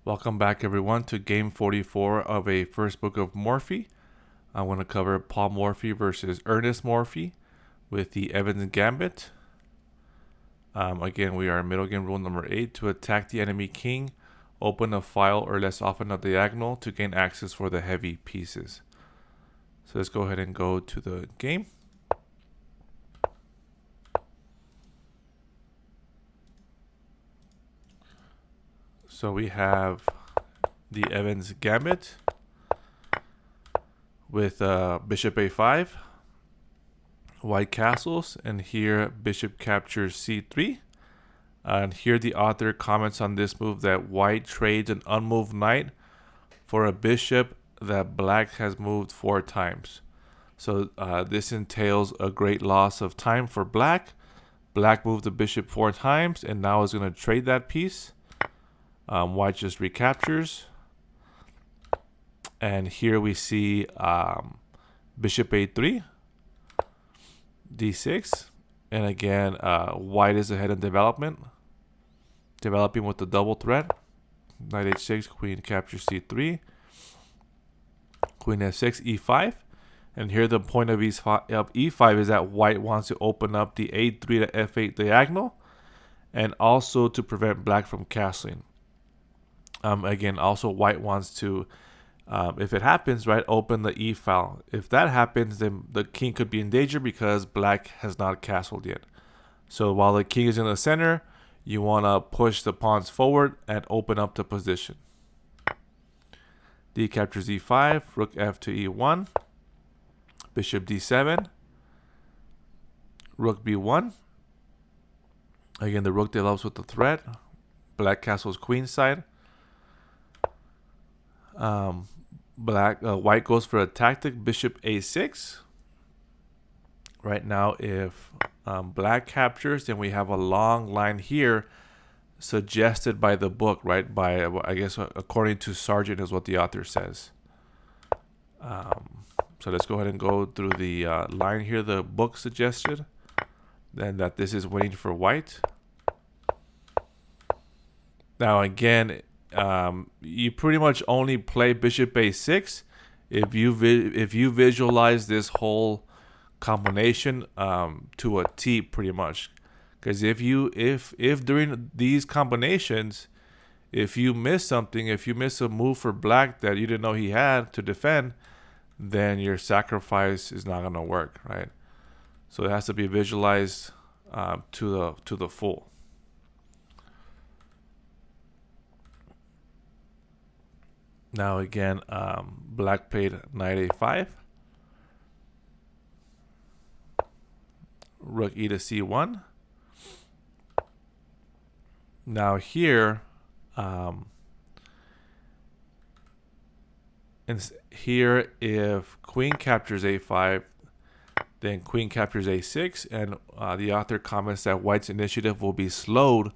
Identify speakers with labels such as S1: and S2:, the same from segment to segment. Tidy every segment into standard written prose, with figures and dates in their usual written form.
S1: Welcome back everyone to game 44 of a First Book of Morphy. I want to cover Paul Morphy versus Ernest Morphy with the Evans Gambit. Again, we are in middle game rule number 8. To attack the enemy king, open a file or less often a diagonal to gain access for the heavy pieces. So let's go ahead and go to the game. So we have the Evans Gambit with bishop a5, white castles, and here bishop captures c3. And here the author comments on this move that white trades an unmoved knight for a bishop that black has moved 4 times. So this entails a great loss of time for black. Black moved the bishop 4 times and now is going to trade that piece. White just recaptures. And here we see bishop a3, d6. And again, white is ahead in developing with the double threat. Knight h6, queen captures c3, queen f6, e5. And here the point of e5 is that white wants to open up the a3 to f8 diagonal, and also to prevent black from castling. Again, also white wants to, if it happens, right, open the e file. If that happens, then the king could be in danger because black has not castled yet. So while the king is in the center, you want to push the pawns forward and open up the position. D captures e5, rook f to e1, bishop d7, rook b1. Again, the rook develops with the threat. Black castles queenside. White goes for a tactic, bishop a6. Right now, if black captures, then we have a long line here suggested by the book, right? By, I guess, according to Sargent is what the author says. So let's go ahead and go through the line here the book suggested. Then that this is winning for white. Now again, you pretty much only play bishop a6 if you visualize this whole combination to a T, pretty much. Because if during these combinations, if you miss something, if you miss a move for black that you didn't know he had to defend, then your sacrifice is not gonna work, right? So it has to be visualized to the full. Now again, black played knight a5, rook e to c1. Now here, if queen captures a5, then queen captures a6, and the author comments that white's initiative will be slowed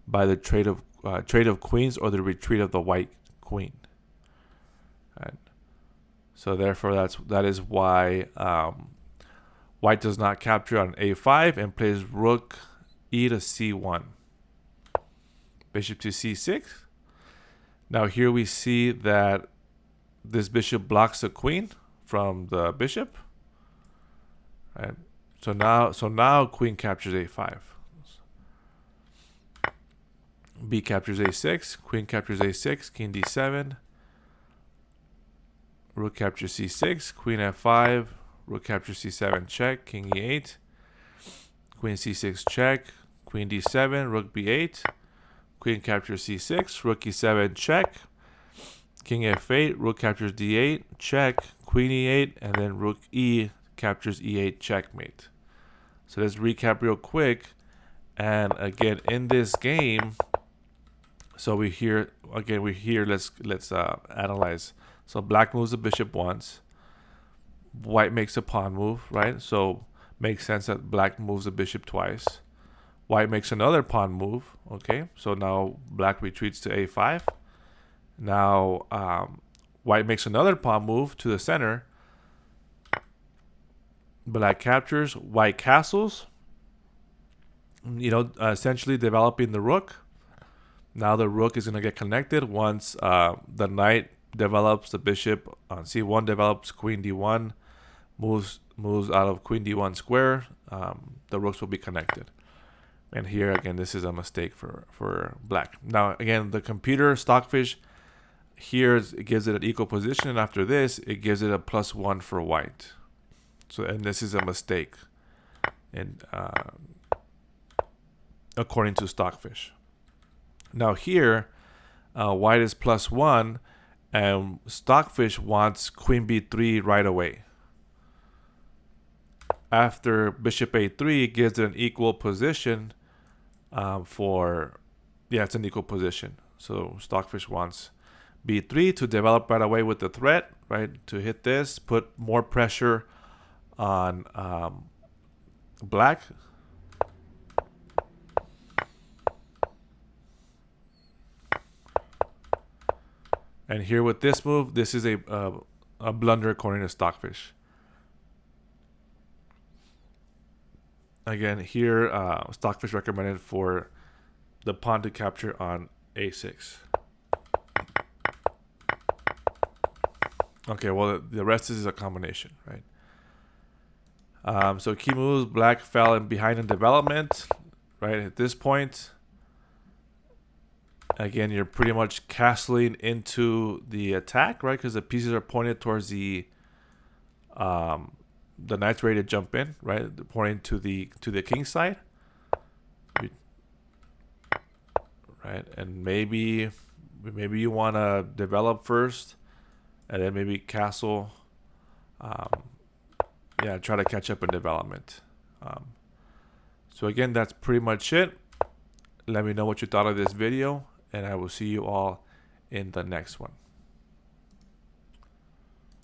S1: by the trade of queens or the retreat of the white queen. Right. So therefore, that is why white does not capture on a5 and plays rook e to c1, bishop to c6. Now here we see that this bishop blocks the queen from the bishop. Right. So now queen captures a5. B captures a6, queen captures a6, king d7. Rook captures c6, queen f5, rook captures c7 check, king e8, queen c6 check, queen d7, rook b8, queen captures c6, rook e7 check, king f8, rook captures d8 check, queen e8, and then rook e captures e8 checkmate. So let's recap real quick. And again, in this game, so let's analyze. So black moves the bishop once. White makes a pawn move, right? So makes sense that black moves the bishop twice. White makes another pawn move, okay? So now black retreats to a5. Now white makes another pawn move to the center. Black captures, white castles. Essentially developing the rook. Now the rook is going to get connected once the knight develops, the bishop on c1 develops, queen d1 moves out of queen d1 square. The rooks will be connected. And here again, this is a mistake for black. Now again, the computer Stockfish here it gives it an equal position, and after this it gives it a +1 for white. So, and this is a mistake, and according to Stockfish. Now here, white is +1, and Stockfish wants queen b3 right away. After bishop a3, it gives it an equal position it's an equal position. So Stockfish wants b3 to develop right away with the threat, right? To hit this, put more pressure on black. And here with this move, this is a blunder according to Stockfish. Again, here Stockfish recommended for the pawn to capture on a6. Okay, well the rest is a combination, right? So key moves, black fell behind in development, right? At this point, again, you're pretty much castling into the attack, right? Because the pieces are pointed towards the knight's ready to jump in, right? Pointing to the king side, right? And maybe you want to develop first, and then maybe castle. Try to catch up in development. So again, that's pretty much it. Let me know what you thought of this video, and I will see you all in the next one.